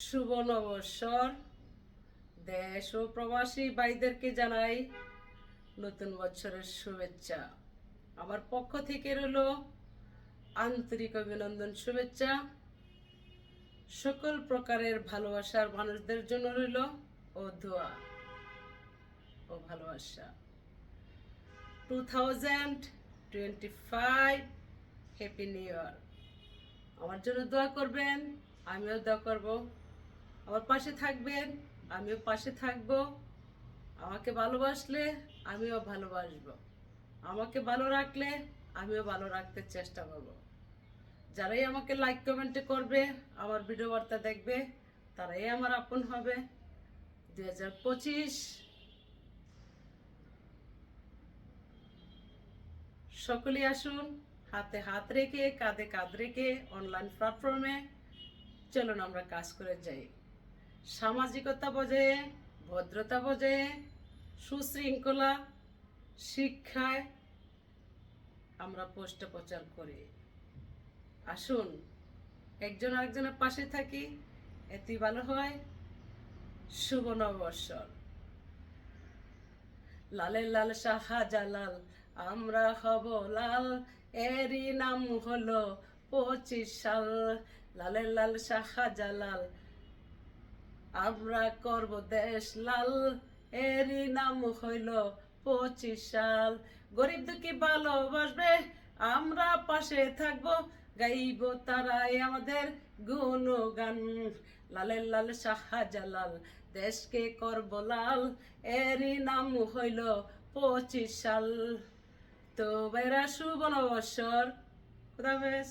শুভ নববর্ষর দেশ ও প্রবাসী ভাইদেরকে জানাই নতুন বছরের শুভেচ্ছা। আমার পক্ষ থেকে রইল আন্তরিক অভিনন্দন, শুভেচ্ছা। সকল প্রকারের ভালোবাসার মানুষদের জন্য রইল ও দোয়া ও ভালোবাসা। 2025 হ্যাপি নিউ ইয়ার। আমার জন্য দোয়া করবেন, আমিও দোয়া করব। আমার পাশে থাকবেন, আমিও পাশে থাকব। আমাকে ভালোবাসলে আমিও ভালোবাসবো, আমাকে ভালো রাখলে আমিও ভালো রাখতে চেষ্টা করব। যারাই আমাকে লাইক কমেন্টে করবে, আমার ভিডিও বার্তা দেখবে, তারাই আমার আপন হবে। 2025 সকলেই আসুন, হাতে হাত রেখে কাঁধে কাঁধ রেখে অনলাইন প্ল্যাটফর্মে চলুন আমরা কাজ করে যাই। সামাজিকতা বজায়, ভদ্রতা বজায়, সুশৃঙ্খলা শিক্ষায় আমরা পোস্ট প্রচার করি। আসুন একজন আরেকজনের পাশে থাকি, এতেই ভালো হয়। শুভ নববর্ষর। লালের লাল শাহজালাল, আমরা হব লাল, এরই নাম হলো 25 সাল। লালের লাল শাহজালাল, আমরা করব দেশ লাল, এরই নাম হইল 25 সাল। গরিব দুঃখী ভালোবাসবে, আমরা পাশে থাকবো, গাইব তারাই আমাদের গুণগান। লালের লাল শাহজালাল, দেশকে করব লাল, এরই নাম হইল 25 সাল। তো ভাইরা, শুভ নববর্ষর। খুদা হাফেজ।